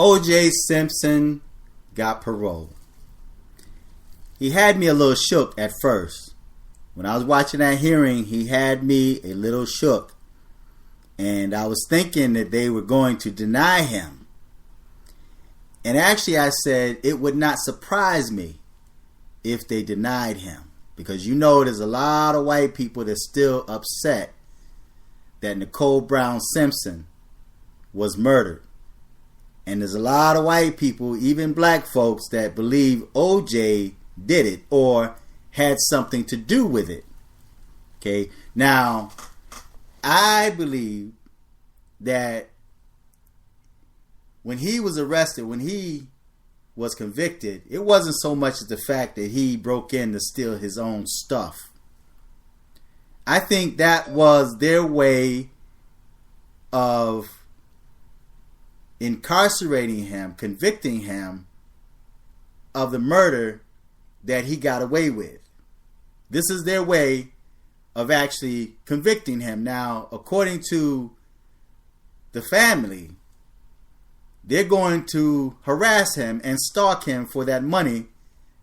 O.J. Simpson got parole. He had me a little shook at first. When I was watching that hearing, he had me a little shook. And I was thinking that they were going to deny him. And actually I said it would not surprise me if they denied him. Because you know there's a lot of white people that's still upset that Nicole Brown Simpson was murdered. And there's a lot of white people, even black folks, that believe OJ did it or had something to do with it. Okay, now I believe that when he was arrested, when he was convicted, it wasn't so much as the fact that he broke in to steal his own stuff. I think that was their way of incarcerating him, convicting him of the murder that he got away with. This is their way of actually convicting him. Now, according to the family, they're going to harass him and stalk him for that money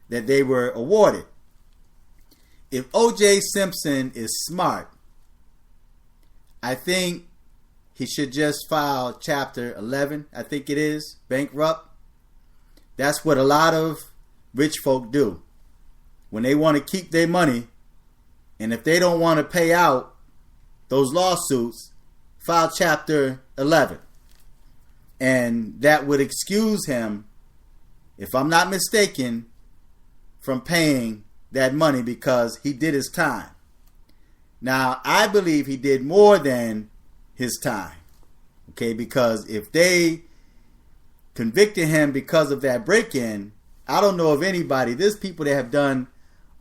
that they were awarded. If O.J. Simpson is smart, I think he should just file Chapter 11, I think it is, bankrupt. That's what a lot of rich folk do. When they want to keep their money, and if they don't want to pay out those lawsuits, file Chapter 11. And that would excuse him, if I'm not mistaken, from paying that money because he did his time. Now, I believe he did more than his time. Okay, because if they convicted him because of that break-in, I don't know of anybody. There's people that have done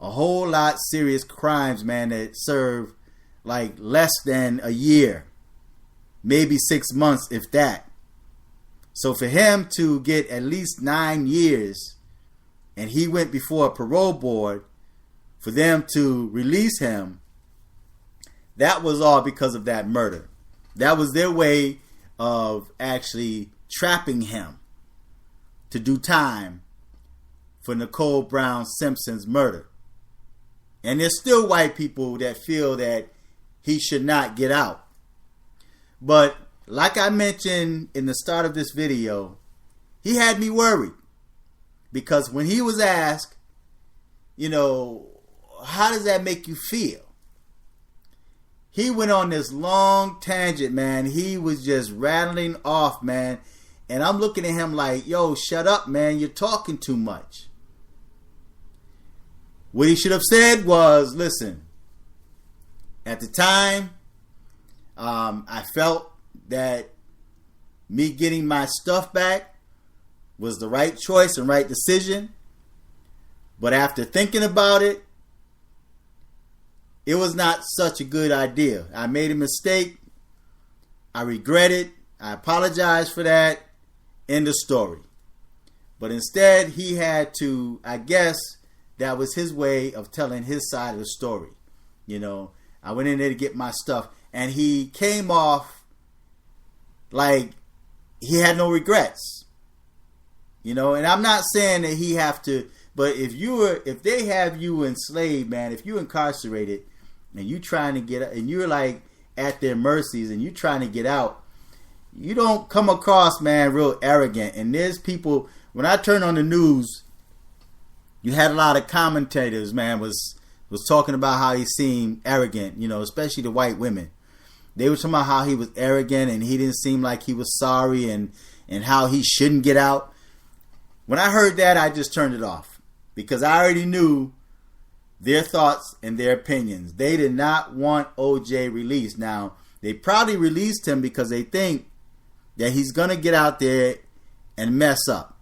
a whole lot serious crimes, man, that serve like less than a year, maybe 6 months, if that. So for him to get at least 9 years, and he went before a parole board for them to release him, that was all because of that murder. That was their way of actually trapping him to do time for Nicole Brown Simpson's murder. And there's still white people that feel that he should not get out. But like I mentioned in the start of this video, he had me worried. Because when he was asked, how does that make you feel? He went on this long tangent, man. He was just rattling off, man. And I'm looking at him like, yo, shut up, man. You're talking too much. What he should have said was, listen, at the time, I felt that me getting my stuff back was the right choice and right decision. But after thinking about it, it was not such a good idea. I made a mistake. I regret it. I apologize for that. End of story. But instead, he had to, I guess, that was his way of telling his side of the story. I went in there to get my stuff. And he came off like he had no regrets. And I'm not saying that he have to, but if they have you enslaved, man, if you incarcerated and you trying to get out, and you're like at their mercies and you trying to get out, you don't come across, man, real arrogant. And there's people, when I turn on the news, you had a lot of commentators, man, was talking about how he seemed arrogant, especially the white women. They were talking about how he was arrogant and he didn't seem like he was sorry and how he shouldn't get out. When I heard that, I just turned it off because I already knew their thoughts and their opinions. They did not want OJ released. Now, they probably released him because they think that he's going to get out there and mess up.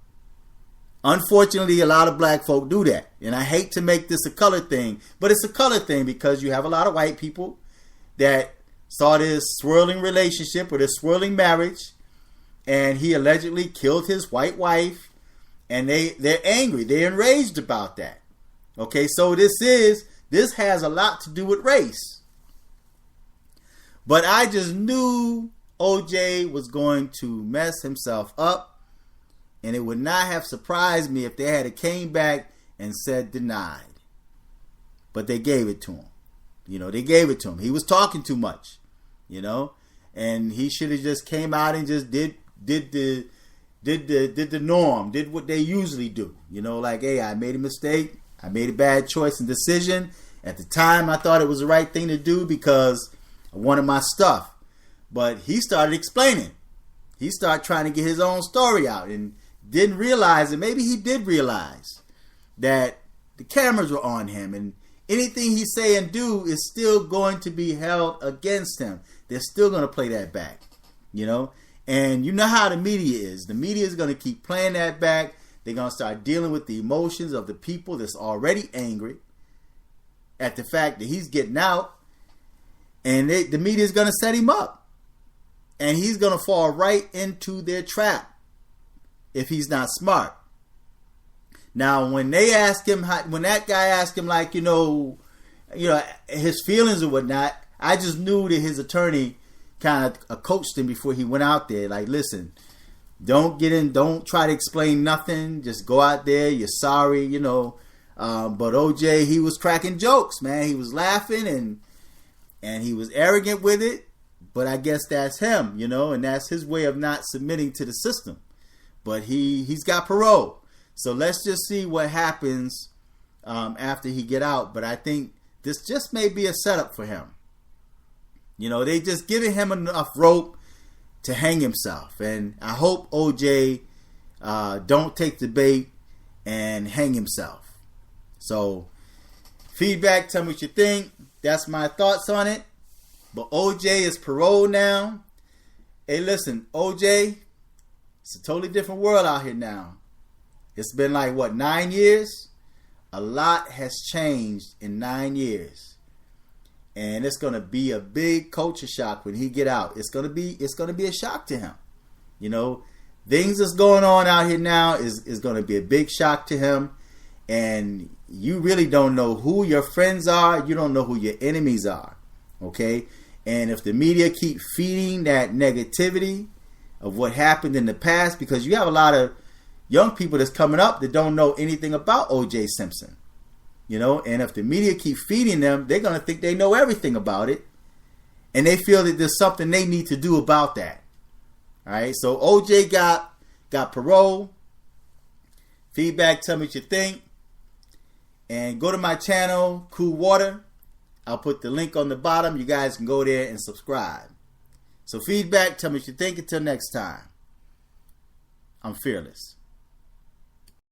Unfortunately, a lot of black folk do that. And I hate to make this a color thing, but it's a color thing because you have a lot of white people that saw this swirling relationship or this swirling marriage, and he allegedly killed his white wife, and they're angry. They're enraged about that. Okay, so this has a lot to do with race. But I just knew OJ was going to mess himself up. And it would not have surprised me if they had came back and said denied. But they gave it to him. They gave it to him. He was talking too much, and he should have just came out and just did the norm, did what they usually do. Like, hey, I made a mistake. I made a bad choice and decision. At the time, I thought it was the right thing to do because I wanted my stuff. But he started explaining. He started trying to get his own story out and didn't realize, and maybe he did realize, that the cameras were on him and anything he say and do is still going to be held against him. They're still going to play that back, And you know how the media is. The media is going to keep playing that back. They're going to start dealing with the emotions of the people that's already angry at the fact that he's getting out. And the media is going to set him up. And he's going to fall right into their trap if he's not smart. Now, when they ask him, when that guy asked him, like, his feelings or whatnot, I just knew that his attorney kind of coached him before he went out there. Like, listen, don't try to explain nothing. Just go out there. You're sorry, But OJ, he was cracking jokes, man. He was laughing and he was arrogant with it. But I guess that's him, and that's his way of not submitting to the system. But he's got parole. So let's just see what happens after he get out. But I think this just may be a setup for him. They just giving him enough rope to hang himself. And I hope OJ don't take the bait and hang himself. So feedback, tell me what you think. That's my thoughts on it. But OJ is paroled now. Hey, listen, OJ, it's a totally different world out here now. It's been like, 9 years? A lot has changed in 9 years. And it's going to be a big culture shock when he get out. It's going to be a shock to him. Things that's going on out here now is going to be a big shock to him. And you really don't know who your friends are. You don't know who your enemies are. Okay? And if the media keep feeding that negativity of what happened in the past, because you have a lot of young people that's coming up that don't know anything about O.J. Simpson. And if the media keep feeding them, they're going to think they know everything about it. And they feel that there's something they need to do about that. All right. So O.J. got parole. Feedback, tell me what you think. And go to my channel, Cool Water. I'll put the link on the bottom. You guys can go there and subscribe. So feedback, tell me what you think. Until next time, I'm fearless.